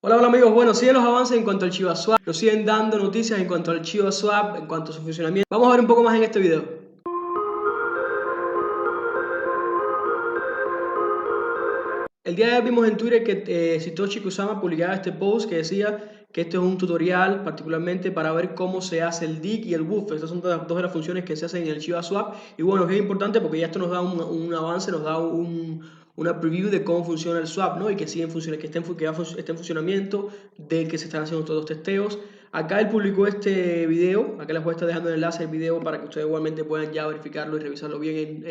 Hola, hola amigos, bueno, siguen los avances en cuanto al shibaswap, nos siguen dando noticias en cuanto al shibaswap, en cuanto a su funcionamiento. Vamos a ver un poco más en este video. El día de ayer vimos en Twitter que Satoshi Kusama publicaba este post que decía que este es un tutorial particularmente para ver cómo se hace el DIG y el WOOF. Estas son dos de las funciones que se hacen en el shibaswap. Y bueno, es importante porque ya esto nos da un avance, nos da una preview de cómo funciona el swap, ¿no? Y que siguen funcionando, que esté en funcionamiento, de que se están haciendo todos los testeos. Acá él publicó este video, acá les voy a estar dejando el enlace del video para que ustedes igualmente puedan ya verificarlo y revisarlo bien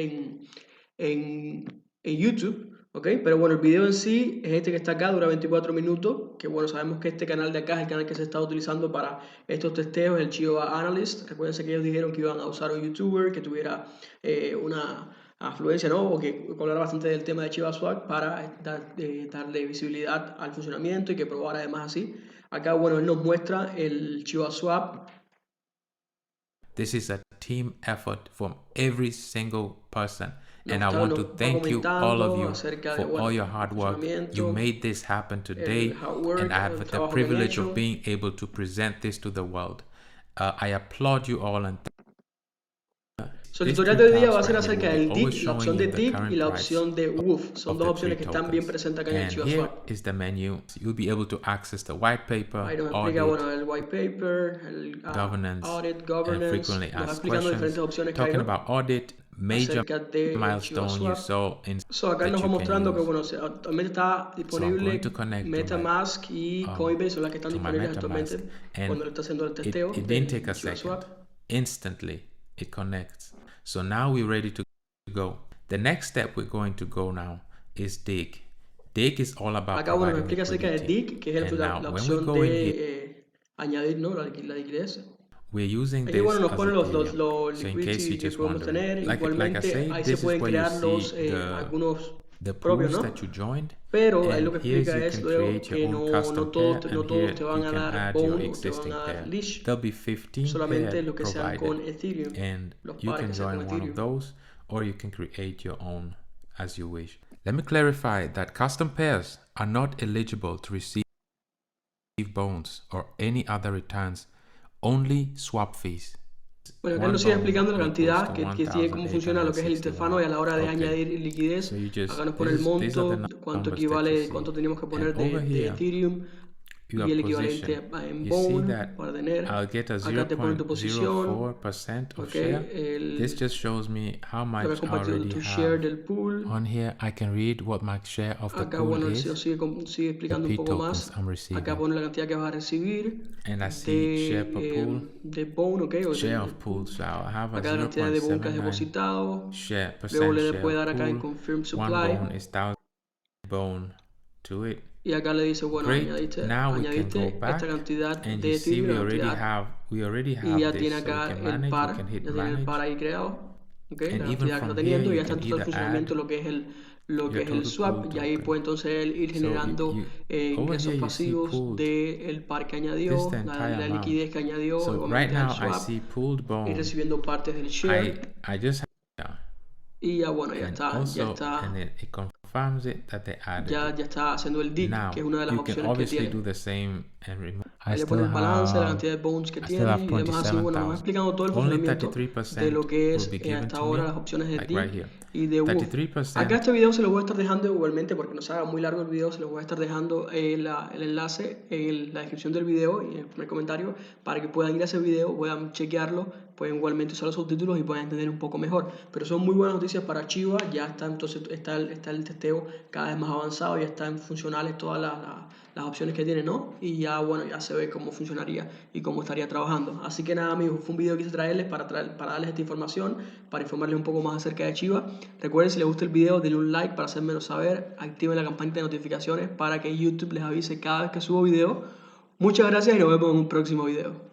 en YouTube. ¿Ok? Pero bueno, el video en sí es este que está acá, dura 24 minutos, que bueno, sabemos que este canal de acá es el canal que se está utilizando para estos testeos, el Shiba Analyst. Recuérdense que ellos dijeron que iban a usar un youtuber que tuviera una afluencia, ¿no? O que hablara bastante del tema de shibaswap para darle visibilidad al funcionamiento y que probara además así. Acá, bueno, él nos muestra el shibaswap. This is a team effort from every single person. And I want to thank you, all of you, for all your hard work. You made this happen today, and I have the privilege of being able to present this to the world. I applaud you all. And el tutorial de hoy día va a ser acerca del DIG, la opción de DIG y la opción de WOOF. Son dos opciones que están bien presentes acá en el shibaswap. Is the menu. You'll be able to access the white paper, ahí nos explica, bueno, el white paper, el governance, audit, governance, frequently nos va asked explicando questions. diferentes opciones que hay, Talking ¿no? about audit, major milestone you saw in acá nos va mostrando que bueno, actualmente está disponible MetaMask y Coinbase, son las que están disponibles actualmente cuando le está haciendo el testeo. It didn't take a second. Instantly it connects. So now we're ready to go. The next step we're going to go now is DIG. DIG is all about acá bueno, nos explica acerca de DIG, que es la opción de añadir, ¿no? La liquidez. We're using aquí, bueno, nos pone los liquidity que podemos tener. Igualmente, ahí se pueden crear algunos propios, ¿no? Pero ahí lo que explica es luego que no todos te van a dar bone o te van a dar leash. Solamente lo que sean con Ethereum. And you can join one of those, or you can create your own as you wish. Let me clarify that custom pairs are not eligible to receive bones or any other returns. Only swap fees. Bueno, acá nos sigue explicando la cantidad que tiene, cómo funciona lo que es el interfano y a la hora de añadir liquidez. Acá nos pone el monto, cuánto equivale, cuánto teníamos que poner de Ethereum y el equivalente en bone para tener. Acá te pone tu posición. This just shows me how much I already have. Del pool. On here I can read what my share of the pool bueno, is. Sigue explicando un poco más. Acá pone la cantidad que vas a recibir. And I see share per pool. De bone, okay, share of pool. So I'll have a acá la cantidad de bone que has depositado. Luego le puede dar acá en confirm supply. One bone is 1000 bone to it. Y acá le dice, bueno, añadiste esta cantidad de Ethereum, y ya tiene acá el par, ya tiene el par ahí creado, ¿okay? La cantidad que está teniendo, y ya está en todo el funcionamiento lo que es el swap, y ahí puede entonces él ir generando ingresos pasivos del par que añadió, la liquidez que añadió, obviamente al swap, y recibiendo partes del share. Y ya bueno, ya está. Ya está haciendo el DIG, que es una de las opciones que tiene. Ahí le pone el balance, la cantidad de bones que tiene y demás así. Bueno, nos va explicando todo el funcionamiento de lo que es hasta ahora las opciones de DIG y de WOOF. Acá este video se lo voy a estar dejando igualmente, porque no se haga muy largo el video, se lo voy a estar dejando el enlace en la descripción del video y en el primer comentario para que puedan ir a ese video, puedan chequearlo, pueden igualmente usar los subtítulos y puedan entender un poco mejor. Pero son muy buenas noticias para Shiba, ya está, entonces está el testeo cada vez más avanzado, ya están funcionales todas las opciones que tiene, ¿no? Y ya, bueno, ya se ve cómo funcionaría y cómo estaría trabajando. Así que nada, amigos, fue un video que quise traerles para darles esta información, para informarles un poco más acerca de Shiba. Recuerden, si les gusta el video, denle un like para hacérmelo saber, activen la campanita de notificaciones para que YouTube les avise cada vez que subo video. Muchas gracias y nos vemos en un próximo video.